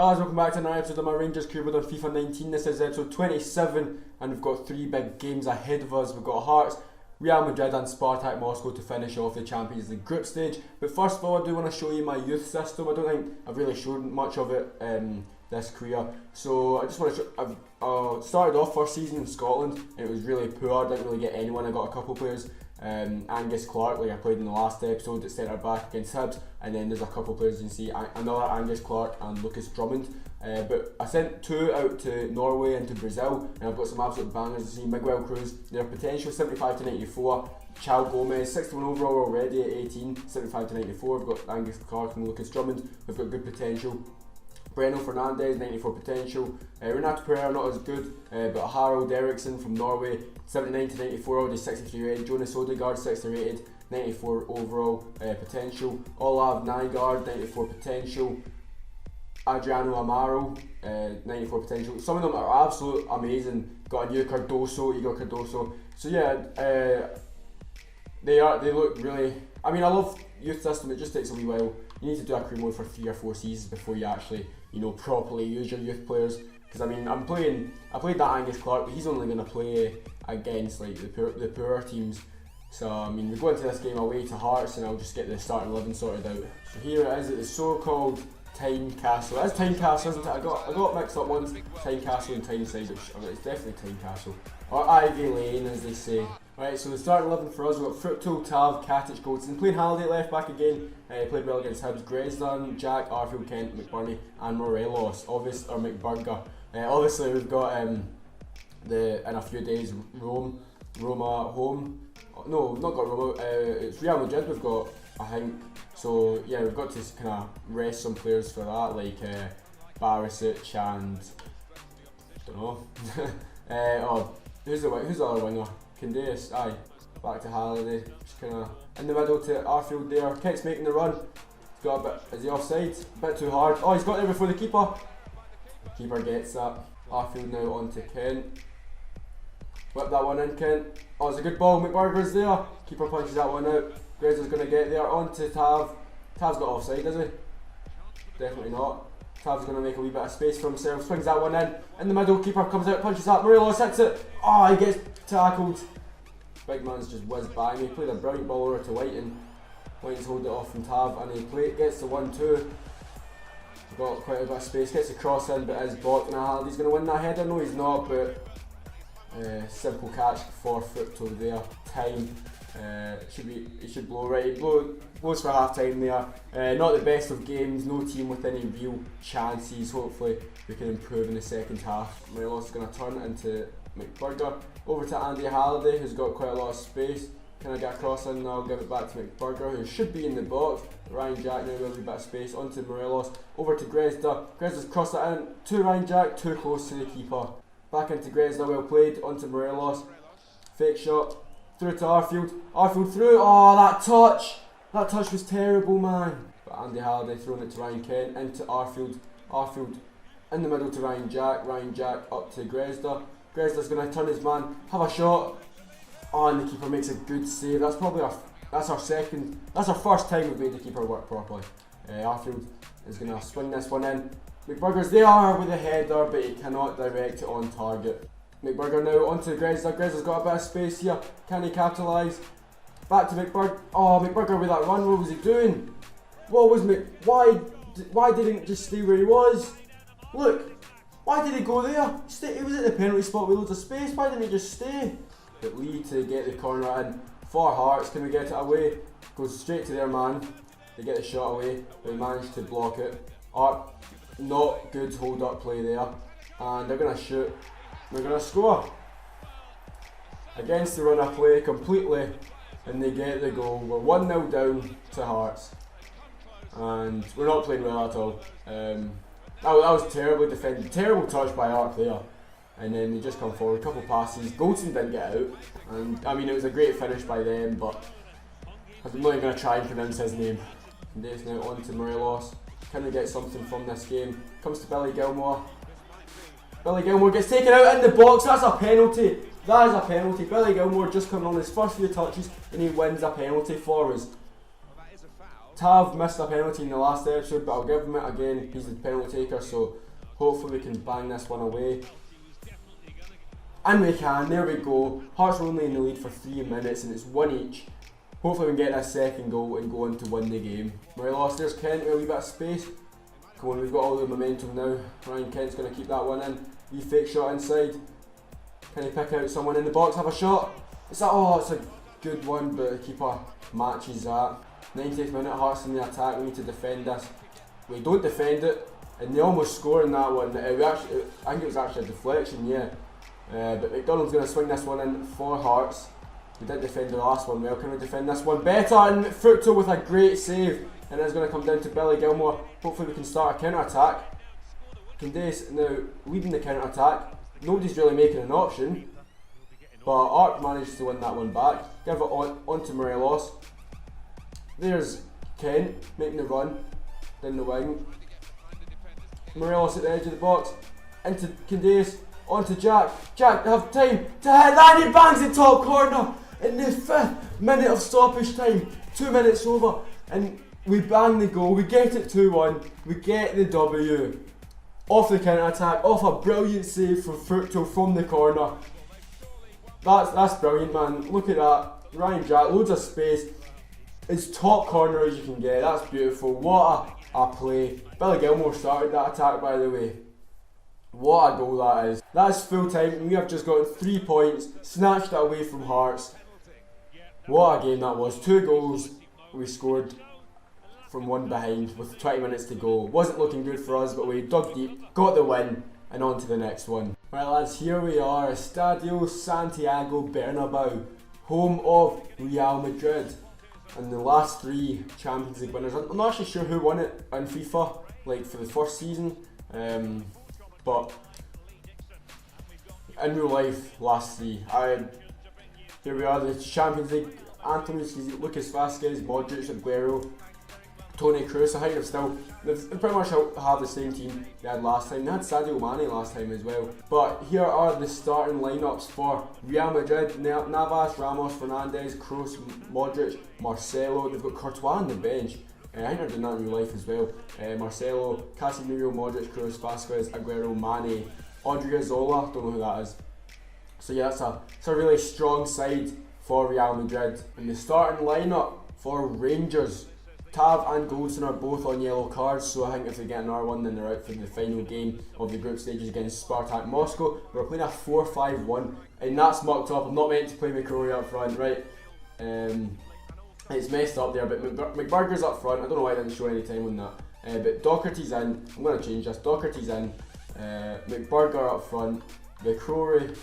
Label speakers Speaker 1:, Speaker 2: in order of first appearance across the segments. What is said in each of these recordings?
Speaker 1: Alright, welcome back to another episode of my Rangers Cube on FIFA 19. This is episode 27 and we've got three big games ahead of us. We've got Hearts, Real Madrid and Spartak Moscow to finish off the Champions League group stage. But first of all, I do want to show you my youth system. I don't think I've really showed much of it this career. So I just want to show, I started off first season in Scotland and it was really poor. I didn't really get anyone. I got a couple players. Angus Clark, like I played in the last episode at centre back against Hibs, and then there's a couple of players you can see, another Angus Clark and Lucas Drummond. But I sent two out to Norway and to Brazil, and I've got some absolute bangers. You see Miguel Cruz, their potential 75 to 94. Chal Gomez, 61 overall already at 18, 75 to 94. We've got Angus Clark and Lucas Drummond. We've got good potential. Breno Fernandes, 94 potential. Renato Pereira, not as good, but Harold Eriksson from Norway, 79 to 94, already 63 rated. Jonas Odegaard, 60 rated, 94 overall potential. Olav Nygaard, 94 potential. Adriano Amaro, 94 potential. Some of them are absolute amazing. Got a new Cardoso, Igor Cardoso. So yeah, they look really. I mean, I love youth system. It just takes a wee while. You need to do a career mode for 3 or 4 seasons before you actually, properly use your youth players. Because I mean, I played that Angus Clark, but he's only going to play against like the poorer teams. So I mean, we go into this game away to Hearts, and I'll just get the starting 11 sorted out. So here it is, the so-called Time Castle. It is Time Castle, isn't it? I got mixed up once. Time Castle and Tyneside, which it's definitely Time Castle. Or Ivy Lane, as they say. Right, so the starting 11 for us, we've got Fructo, Tav, Katic, Goldson. Playing Halliday left back again. Played well against Hibs. Gresdan, Jack, Arfield, Kent, McBurney, and Morelos. McBurger. Obviously, we've got in a few days Roma home. No, not got Roma. It's Real Madrid. We've got, I think. So yeah, we've got to kind of rest some players for that, like Barisic and I don't know. Who's the other winger? Candeas, aye. Back to Halliday, just kind of in the middle to Arfield there. Kent's making the run. He's got a bit. Is he offside? A bit too hard. Oh, he's got there before the keeper. The keeper gets that. Arfield now on to Kent. Whip that one in, Kent. Oh, it's a good ball. McBurger's there. Keeper punches that one out. Grezza's going to get there. On to Tav. Tav's got offside, is he? Definitely not. Tav's going to make a wee bit of space for himself. Swings that one in. In the middle, keeper comes out, punches that. Morelos hits it. Oh, he gets tackled. Big man's just whizzed by me. He played a brilliant ball over to Whiting. Whiting's holding it off from Tav, and he gets the 1-2. Got quite a bit of space. Gets the cross in, but is blocked. Now he's going to win that header. No, he's not, but simple catch for Fructo there. Time. He should blow right. He blows for half time there. Not the best of games, no team with any real chances. Hopefully we can improve in the second half. Morelos is going to turn it into McBurger. Over to Andy Halliday, who's got quite a lot of space. Can I get a cross in now? I'll give it back to McBurger, who should be in the box. Ryan Jack now with a bit of space. Onto Morelos. Over to Grezda. Grezda's crossed it in to Ryan Jack, too close to the keeper. Back into Grezda, well played. Onto Morelos. Fake shot. Through to Arfield. Arfield through. Oh, that touch! That touch was terrible, man. But Andy Halliday throwing it to Ryan Kent. Into Arfield. Arfield in the middle to Ryan Jack. Ryan Jack up to Grezda. Grezda's going to turn his man. Have a shot. Oh, and the keeper makes a good save. That's probably our first time we've made the keeper work properly. Arfield is going to swing this one in. McBurger's there with a header, but he cannot direct it on target. McBurger now onto Grezda. Grezda's got a bit of space here. Can he capitalise? Back to McBurger. Oh, McBurger with that run. What was he doing? Why didn't he just stay where he was? Look. Why did he go there? He was at the penalty spot with loads of space. Why didn't he just stay? But Lee to get the corner in for Hearts. Can we get it away? Goes straight to their man. They get the shot away. They managed to block it. Not good hold up play there. And they're going to shoot. They're going to score. Against the run of play completely. And they get the goal. We're 1-0 down to Hearts. And we're not playing well at all. That was terribly defended. Terrible touch by Ark there. And then they just come forward. A couple passes. Goldson didn't get out. And I mean, it was a great finish by them, but I'm not even going to try and pronounce his name. And Dave's now on to Morelos. Can we get something from this game? Comes to Billy Gilmore. Billy Gilmore gets taken out in the box. That's a penalty. That is a penalty. Billy Gilmore just coming on his first few touches and he wins a penalty for us. Tav missed a penalty in the last episode, but I'll give him it again. He's the penalty taker, so hopefully we can bang this one away. And we can, there we go. Hearts are only in the lead for 3 minutes and it's 1 each. Hopefully we can get that second goal and go on to win the game. Morelos, there's Kent with a wee bit of space. Come on, we've got all the momentum now. Ryan Kent's going to keep that one in. Wee fake shot inside. Can he pick out someone in the box, have a shot? It's a good one, but the keeper matches that. 90th minute, Hearts in the attack, we need to defend this. We don't defend it, and they almost score in that one. I think it was actually a deflection, yeah. But McDonald's going to swing this one in for Hearts. We did defend the last one well. Can we defend this one better? And Fructo with a great save. And it's going to come down to Billy Gilmore. Hopefully we can start a counter-attack. Candace now leading the counter-attack. Nobody's really making an option. But Ark managed to win that one back. Give it on to Morelos. There's Kent making the run down the wing. Morelos at the edge of the box. Into Candace. On to Jack. Jack, they have time to hit that and he bangs the top corner in the 5th minute of stoppage time. 2 minutes over and we bang the goal. We get it 2-1. We get the W. Off the counter attack. Off a brilliant save from Fructo from the corner. That's brilliant, man. Look at that. Ryan Jack, loads of space. As top corner as you can get. That's beautiful. What a play. Billy Gilmore started that attack, by the way. What a goal that is. That's full time and we have just gotten 3 points, snatched it away from Hearts. What a game that was. 2 goals we scored from 1 behind with 20 minutes to go. Wasn't looking good for us, but we dug deep, got the win and on to the next one. Right lads, here we are, Estadio Santiago Bernabeu, home of Real Madrid. And the last 3 Champions League winners. I'm not actually sure who won it in FIFA, like for the first season. But in real life, last 3. Here we are, the Champions League anthems: Lucas Vazquez, Modric, Aguero, Toni Kroos. I think they've pretty much have the same team they had last time. They had Sadio Mane last time as well. But here are the starting lineups for Real Madrid: Navas, Ramos, Fernandes, Kroos, Modric, Marcelo. They've got Courtois on the bench. I think they're doing that in real life as well. Marcelo, Casemiro, Modric, Kroos, Vazquez, Aguero, Mane, Odriozola, don't know who that is. So yeah, it's a really strong side for Real Madrid. And the starting lineup for Rangers: Tav and Goldson are both on yellow cards, so I think if they get another one then they're out for the final game of the group stages against Spartak Moscow. We're playing a 4-5-1 and that's mucked up. I'm not meant to play McCrory up front, right? It's messed up there, but McBurger's up front. I don't know why I didn't show any time on that. But Doherty's in. I'm going to change this. Doherty's in. McBurger up front. McCrory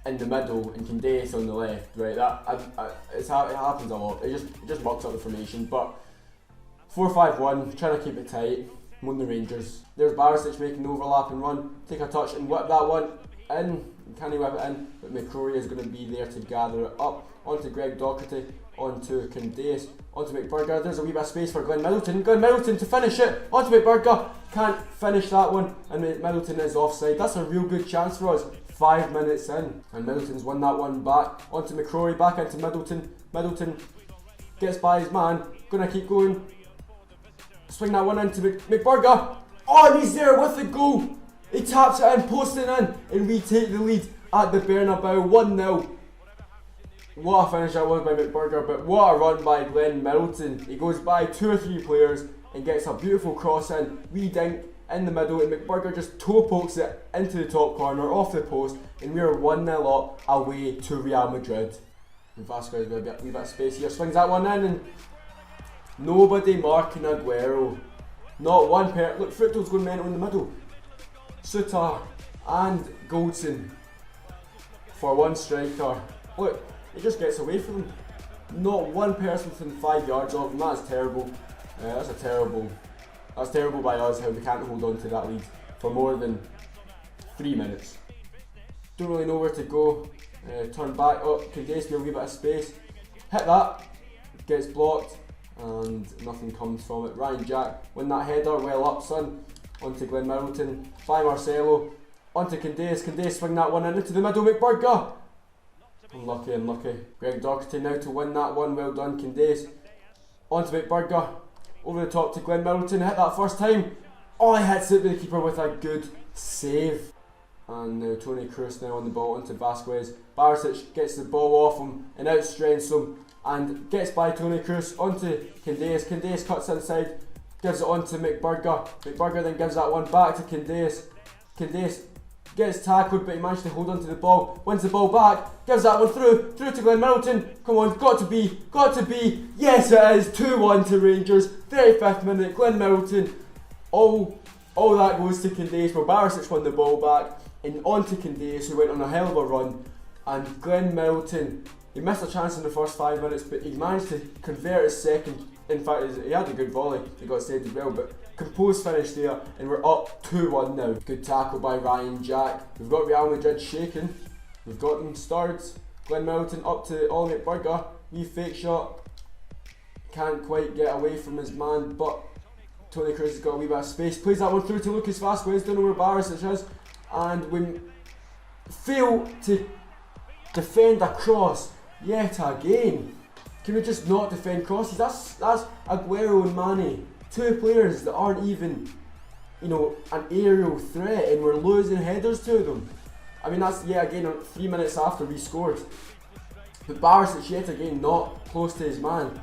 Speaker 1: in the middle and Candace on the left. Right, it happens a lot. It just mucks up the formation. But 4-5-1, trying to keep it tight. I'm on the Rangers. There's Barisic making the overlap and run. Take a touch and whip that one in. Can he whip it in? But McCrory is going to be there to gather it up. Onto Greg Doherty. Onto Candace, onto McBurger. There's a wee bit of space for Glenn Middleton. Glenn Middleton to finish it. Onto McBurger. Can't finish that one. And Middleton is offside. That's a real good chance for us. 5 minutes in. And Middleton's won that one back. Onto McCrory. Back into Middleton. Middleton gets by his man. Gonna keep going. Swing that one into McBurger. Oh, and he's there with the goal. He taps it in, posts it in. And we take the lead at the Bernabeu. 1-0. What a finish that was by McBurger, but what a run by Glenn Middleton. He goes by 2 or 3 players and gets a beautiful cross in, wee dink in the middle, and McBurger just toe pokes it into the top corner off the post, and we are 1-0 up away to Real Madrid. And Vazquez with a wee bit of space here, swings that one in, and nobody marking Aguero. Not one pair. Look, Fructo's going mental in the middle. Sutar and Goldson for one striker. Look. It just gets away from them. Not one person within 5 yards of them. That's terrible. That's terrible by us how we can't hold on to that lead for more than 3 minutes. Don't really know where to go. Turn back. Oh, Candace with a wee bit of space. Hit that. Gets blocked and nothing comes from it. Ryan Jack win that header. Well up, son. Onto Glenn Middleton. By Marcelo. Onto Candace. Candace swing that one into the middle. McBurger. Unlucky. Greg Doherty now to win that one. Well done, Candace. On to McBurger. Over the top to Glenn Middleton. Hit that first time. Oh, he hits it with the keeper with a good save. And now Toni Kroos now on the ball onto Vasquez. Barisic gets the ball off him and outstrengths him and gets by Toni Kroos onto Candeias. Candeias cuts inside, gives it on to McBurger. McBurger then gives that one back to Candeias. Candeias gets tackled, but he managed to hold on to the ball, wins the ball back, gives that one through to Glenn Middleton. Come on, got to be, yes it is, 2-1 to Rangers, 35th minute, Glenn Middleton. All that goes to Candeias, where Barisic won the ball back, and on to Candeias, who went on a hell of a run. And Glenn Middleton, he missed a chance in the first 5 minutes, but he managed to convert his second. In fact, he had a good volley, he got saved as well, but composed finish there, and we're up 2-1 now. Good tackle by Ryan Jack. We've got Real Madrid shaking, we've got them stirred. Glenn Middleton up to Ollie McBurger, wee fake shot, can't quite get away from his man, but Toni Kroos has got a wee bit of space, plays that one through to Lucas Vasquez, don't know where Barisic is, and we fail to defend a cross yet again. Can we just not defend crosses? That's Aguero and Mane, two players that aren't even, an aerial threat, and we're losing headers to them. I mean, that's yet again 3 minutes after we scored. But Barisic yet again not close to his man.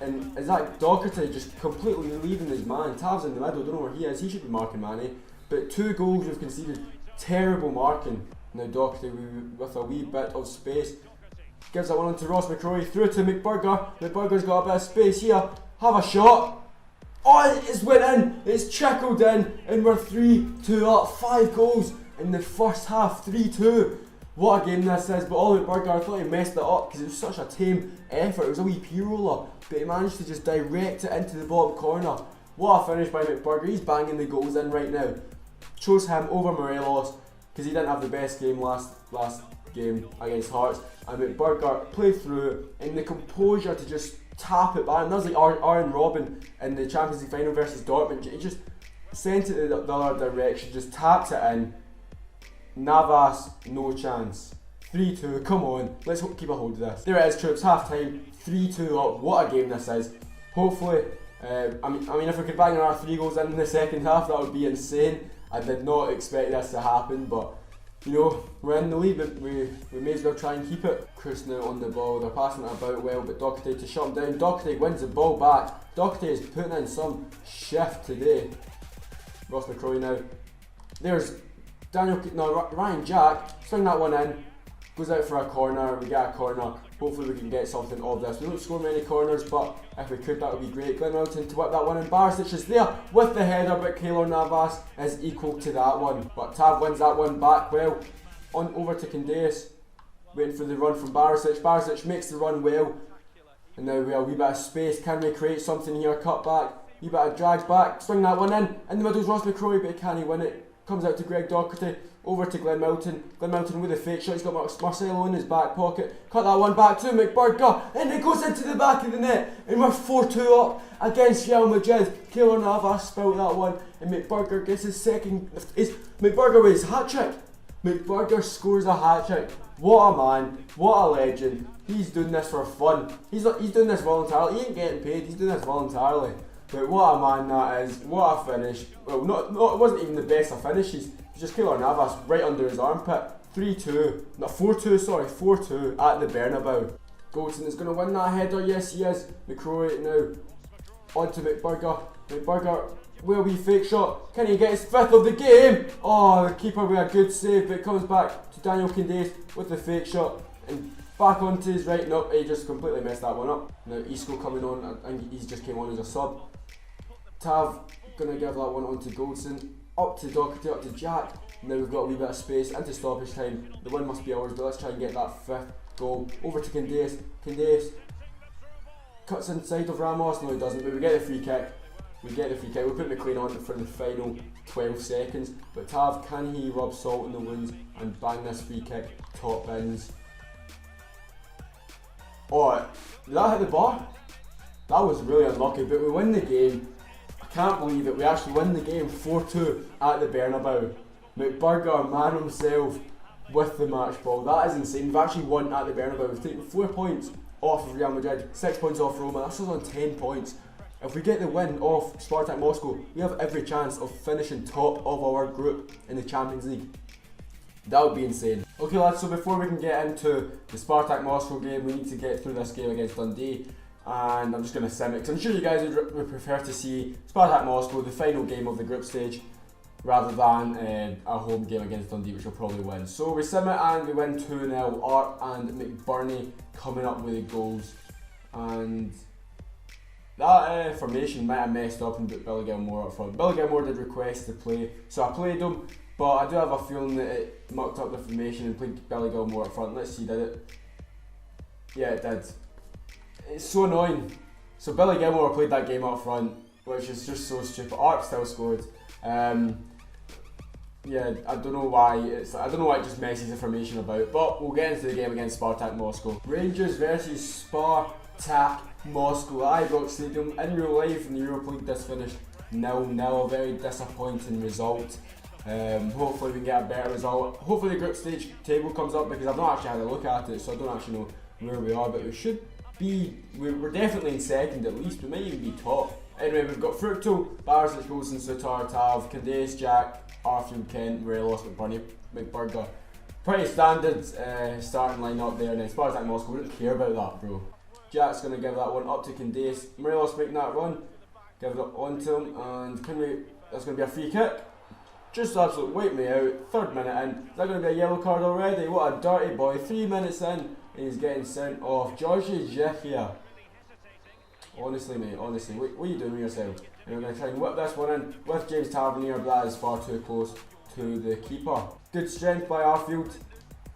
Speaker 1: And is that Doherty just completely leaving his man? Tav's in the middle, don't know where he is, he should be marking Mane. But 2 goals we've conceded, terrible marking. Now Doherty with a wee bit of space gives that one on to Ross McCrory, through to McBurger. McBurger's got a bit of space here, have a shot. Oh, it's went in, it's trickled in, and we're 3-2 up, 5 goals in the first half, 3-2. What a game this is, but Ollie McBurger, I thought he messed it up because it was such a tame effort, it was a wee P-roller, but he managed to just direct it into the bottom corner. What a finish by McBurger, he's banging the goals in right now. Chose him over Morelos because he didn't have the best game last game against Hearts, and McBurger played through and the composure to just tap it back, and that was like Arjen Robben in the Champions League final versus Dortmund. He just sent it the other direction, just tapped it in. Navas, no chance. 3-2, come on, let's keep a hold of this. There it is, troops, half time, 3-2 up. What a game this is. Hopefully, I mean, if we could bang another 3 goals in the second half, that would be insane. I did not expect this to happen, but we're in the lead, but we may as well try and keep it. Kroos now on the ball, they're passing it about well, but Doherty to shut him down. Doherty wins the ball back. Doherty is putting in some shift today. Ross McCrory now. There's Ryan Jack, swing that one in, goes out for a corner, we get a corner, hopefully we can get something of this. We don't score many corners, but if we could that would be great. Glenn Middleton to whip that one in, Barisic is there with the header, but Keylor Navas is equal to that one. But Tav wins that one back well, on over to Candeias, waiting for the run from Barisic. Barisic makes the run well, and now we have a wee bit of space. Can we create something here? Cut back, wee bit of drag back, swing that one in the middle is Ross McCrory, but can he win it? Comes out to Greg Doherty, over to Glenn Middleton. Glenn Middleton with a fake shot, he's got Marcelo in his back pocket. Cut that one back to McBurger, and it goes into the back of the net, and we're 4-2 up against Real Madrid. Keylor Navas spilled that one, and McBurger gets his second. McBurger with his hat-trick. McBurger scores a hat-trick. What a man, what a legend. He's doing this for fun. He's doing this voluntarily, he ain't getting paid, he's doing this voluntarily. But what a man that is, what a finish. Well, it wasn't even the best of finishes, it's just Keylor Navas right under his armpit. 3-2, no 4-2, sorry, 4-2 at the Bernabeu. Goldson is going to win that header, yes he is. McCrory now, on to McBurger. McBurger, will be fake shot, can he get his 5th of the game? Oh, the keeper with a good save, but it comes back to Daniel Candeias with the fake shot, and back onto his right, nope, he just completely messed that one up. Now Isco coming on, and he just came on as a sub. Tav gonna give that one on to Goldson, up to Doherty, up to Jack. Now we've got a wee bit of space into stoppage time. The win must be ours, but let's try and get that 5th goal. Over to Candeias. Candeias cuts inside of Ramos. No, he doesn't, but we get the free kick. We put McLean on for the final 12 seconds. But Tav, can he rub salt in the wounds and bang this free kick top bins? Oh, did that hit the bar? That was really unlucky, but we win the game. I can't believe it, we actually win the game 4-2 at the Bernabeu. McBurger, man himself, with the match ball. That is insane. We've actually won at the Bernabeu. We've taken 4 points off of Real Madrid, 6 points off Roma. That's us on 10 points. If we get the win off Spartak Moscow, we have every chance of finishing top of our group in the Champions League. That would be insane. Okay lads, so before we can get into the Spartak Moscow game, we need to get through this game against Dundee. And I'm just going to sim it, because I'm sure you guys would prefer to see Spartak Moscow, the final game of the group stage, rather than a home game against Dundee, which will probably win. So we sim it and we win 2-0. Art and McBurney coming up with the goals. And that formation might have messed up and put Billy Gilmore up front. Billy Gilmore did request to play, so I played him, but I do have a feeling that it mucked up the formation and played Billy Gilmore up front. Let's see, did it? Yeah, it did. It's so annoying. So Billy Gilmore played that game up front, which is just so stupid. Art still scored. Yeah, I don't know why it just messes the formation about, but we'll get into the game against Spartak Moscow. Rangers versus Spartak Moscow at Ibrox Stadium. In real life in the Europa League, this finished 0-0, a very disappointing result. Hopefully we can get a better result. Hopefully the group stage table comes up, because I've not actually had a look at it, so I don't actually know where we are, but we should be, we're definitely in second at least. We might even be top. Anyway, we've got Fructo, Barisic, Golson, Sutar, Tav, Candace, Jack, Arfield, Kent, Morelos, McBurney, McBurger. Pretty standard starting line up there, and then Spartak Moscow, we don't care about that, bro. Jack's going to give that one up to Candace. Morelos making that run, give it on to him, and that's going to be a free kick. Just absolutely wait me out, 3rd minute in. Is that going to be a yellow card already? What a dirty boy, 3 minutes in, and he's getting sent off. Georgie Jechia. Honestly mate, honestly, what are you doing with yourself? And we're going to try and whip this one in with James Tavernier, but that is far too close to the keeper. Good strength by Arfield.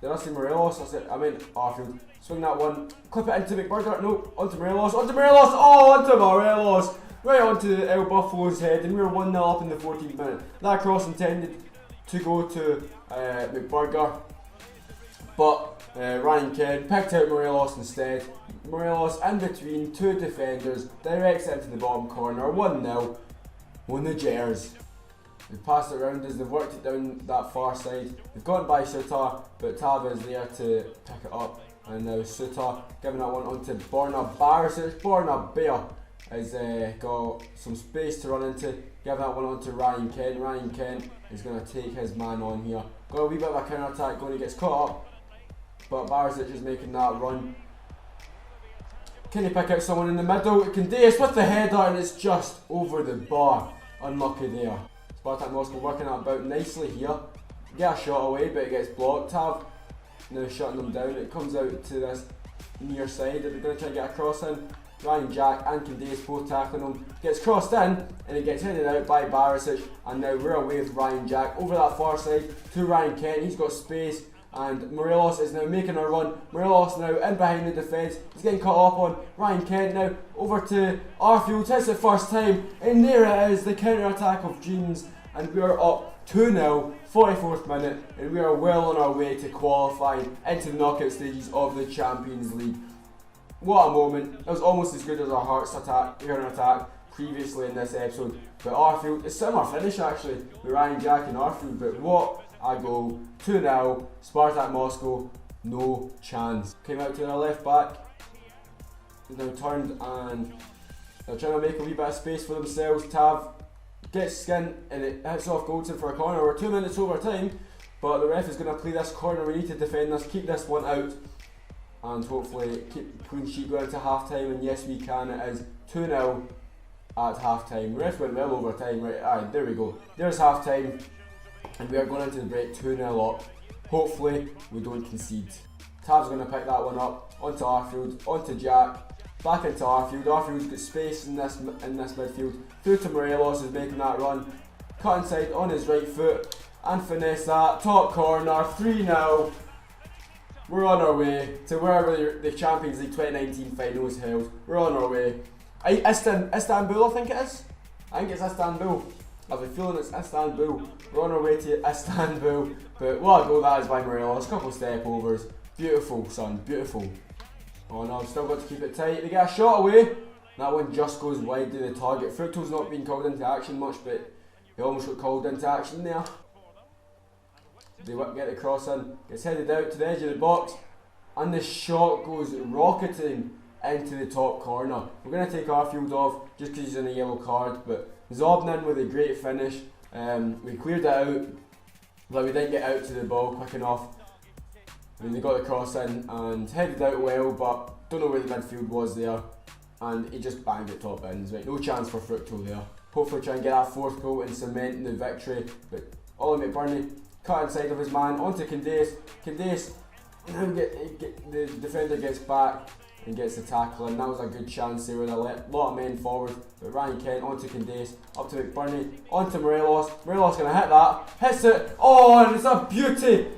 Speaker 1: Did I say Morelos? I meant Arfield. Swing that one, clip it into McBurger, no, onto Morelos, oh, onto Morelos! Right onto El Buffalo's head, and we were 1-0 up in the 14th minute. That cross intended to go to McBurger, but Ryan Kent picked out Morelos instead. Morelos in between 2 defenders, directs it into the bottom corner, 1-0, on the Jers. They've passed it around as they've worked it down that far side. They've gone by Sutar, but Tav is there to pick it up. And now Sutar giving that one onto Borna Barisic. Borna Bear has got some space to run into. Give that one onto Ryan Kent. Ryan Kent is going to take his man on here. Got a wee bit of a counter attack going, he gets caught up, but Barisic is making that run. Can he pick out someone in the middle? Candace with the header, and it's just over the bar. Unlucky there. Spartak Moscow working it about nicely here. Get a shot away, but it gets blocked. Tav now shutting them down. It comes out to this near side. They're going to try and get a cross in. Ryan Jack and Candace both tackling him. Gets crossed in, and it gets headed out by Barisic. And now we're away with Ryan Jack over that far side to Ryan Kent. He's got space. And Morelos is now making a run. Morelos now in behind the defence. He's getting caught up on. Ryan Kent now over to Arfield. Hits it first time. And there it is, the counter attack of dreams. And we are up 2-0, 44th minute. And we are well on our way to qualifying into the knockout stages of the Champions League. What a moment. It was almost as good as our Hearts counter attack previously in this episode. But Arfield, it's similar finish actually with Ryan Jack and Arfield. But what a goal. 2-0, Spartak Moscow, no chance. Came out to their left back, now turned, and they're trying to make a wee bit of space for themselves. Tav gets skin and it hits off Goldson for a corner. We're 2 minutes over time, but the ref is going to play this corner. We need to defend this, keep this one out, and hopefully keep the clean sheet going to half time. And yes, we can. It is 2-0 at half time. The ref went well over time, right? Aye, there we go. There's half time. And we are going into the break 2-0 up. Hopefully we don't concede. Tav's going to pick that one up onto Arfield, onto Jack, back into Arfield. Arfield's got space in this midfield. Through to Morelos is making that run. Cut inside on his right foot and finesse that. Top corner, 3-0. We're on our way to wherever the Champions League 2019 final is held. We're on our way. Istanbul, I think it is. I think it's Istanbul. I have a feeling it's Istanbul. We're on our way to Istanbul. But what a goal that is by Morelos. A couple of step overs. Beautiful, son. Beautiful. Oh no, I've still got to keep it tight. They get a shot away. That one just goes wide to the target. Fructo's not been called into action much, but he almost got called into action there. They get the cross in. Gets headed out to the edge of the box. and the shot goes rocketing into the top corner. We're going to take Arfield off just because he's on a yellow card, but Zobnin with a great finish. We cleared it out, but we didn't get out to the ball quick enough. I mean, they got the cross in and headed out well, but don't know where the midfield was there, and he just banged it top ends. Right, no chance for Fructo there. Hopefully try and get that 4th goal and cement the victory, but Ollie McBurney cut inside of his man onto Candace. Candace now the defender gets back and gets the tackle, and that was a good chance there with a lot of men forward. But Ryan Kent onto Candace, up to McBurney, onto Morelos. Morelos gonna hit that, hits it. Oh, and it's a beauty!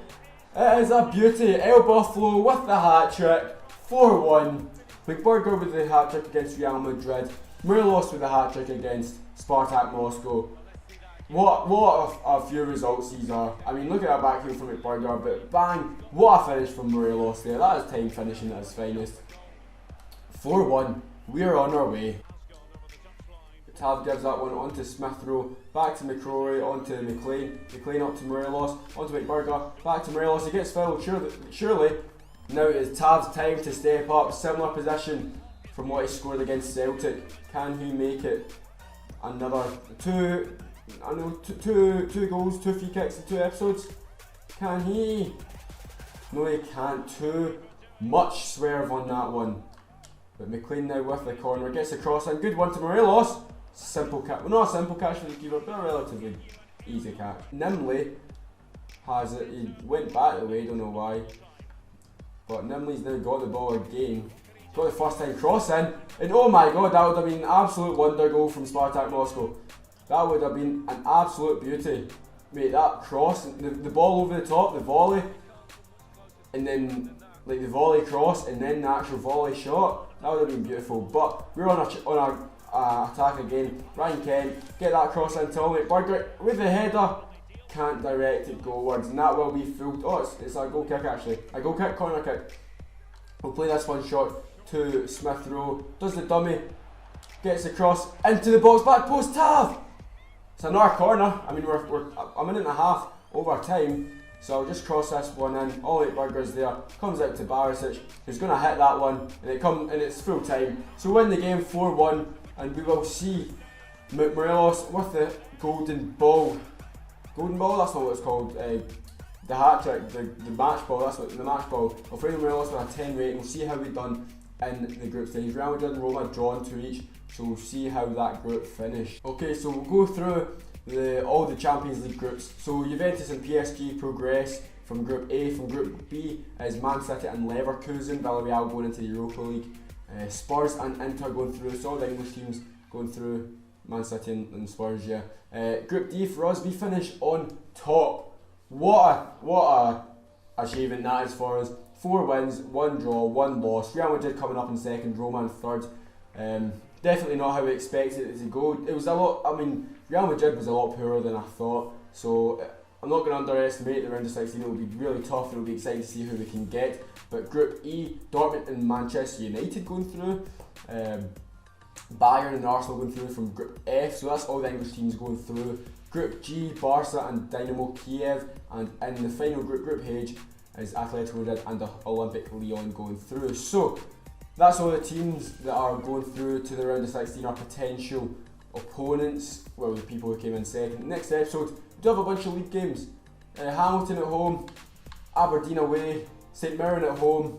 Speaker 1: It is a beauty. El Buffalo with the hat trick, 4-1. McBurger with the hat trick against Real Madrid. Morelos with the hat trick against Spartak Moscow. What a few results these are. I mean, look at that back heel from McBurger, but bang, what a finish from Morelos there. That is time finishing at its finest. 4-1, we are on our way. Tav gives that one onto Smith Rowe, back to McCrory, onto McLean. McLean up to Morelos, onto McBurger, back to Morelos. He gets fouled, surely. Now it is Tav's time to step up. Similar position from what he scored against Celtic. Can he make it? Another two goals, 2 free kicks in 2 episodes. Can he? No, he can't. Too much swerve on that one. But McLean now with the corner, gets the cross in. Good one to Morelos. Simple catch. Well, not a simple catch for the keeper, but a relatively easy catch. Nimley has it. He went back the way, don't know why. But Nimley's now got the ball again. Got the first time cross in. And oh my god, that would have been an absolute wonder goal from Spartak Moscow. That would have been an absolute beauty. Mate, that cross, the ball over the top, the volley, and then like the volley cross, and then the actual volley shot. That would have been beautiful. But we're on our attack again. Ryan Kent, get that cross in to McBurger with the header. Can't direct it goalwards, and that will be fooled. Oh, it's a goal kick actually. A goal kick, corner kick. We'll play this one shot to Smith Rowe. Does the dummy, gets the cross into the box, back post, Tav! It's another corner. I mean, we're a minute and a half over time, so I'll just cross this one in. Ollie McBurger's there, comes out to Barisic, who's going to hit that one, and it's full time. So we win the game 4-1, and we will see Morelos with the golden ball. Golden ball, that's not what it's called. The hat trick, the match ball, that's what the match ball. Alfredo Morelos with a 10 rating. We'll see how we've done in the group stage. Real Madrid and Roma drawn 2 each, so we'll see how that group finished. Okay, so we'll go through all the Champions League groups. So Juventus and PSG progress from Group A. From Group B is Man City and Leverkusen. Villarreal going into the Europa League. Spurs and Inter going through. So all the English teams going through. Man City and Spurs, yeah. Group D for us, we finish on top. What a achievement that is for us. 4 wins, 1 draw, 1 loss. Real Madrid coming up in second, Roma in third. Definitely not how we expected it to go. It was a lot. I mean, Real Madrid was a lot poorer than I thought. So I'm not going to underestimate the round of 16. It will be really tough, and it will be exciting to see who we can get. But Group E, Dortmund and Manchester United going through. Bayern and Arsenal going through from Group F, so that's all the English teams going through. Group G, Barca and Dynamo Kiev, and in the final group, Group H, is Atletico Madrid and the Olympic Lyon going through. So that's all the teams that are going through to the round of 16 are potential opponents, well, the people who came in second. Next episode, we do have a bunch of league games. Hamilton at home, Aberdeen away, St Mirren at home,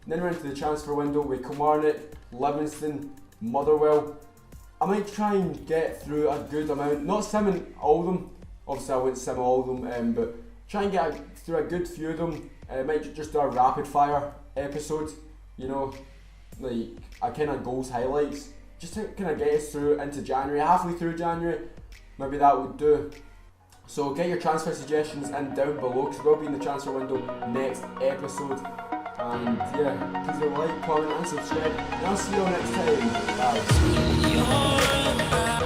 Speaker 1: then we're into the transfer window with Kilmarnock, Livingston, Motherwell. I might try and get through a good amount, not simming all of them, obviously I won't sim all of them, but try and get through a good few of them. I might just do a rapid fire episode, you know, like a kind of goals highlights, just to kind of get us through into January, halfway through January, maybe that would do. So get your transfer suggestions in down below, because we'll be in the transfer window next episode. And yeah, please do like, comment and subscribe, and I'll see you all next time. Bye.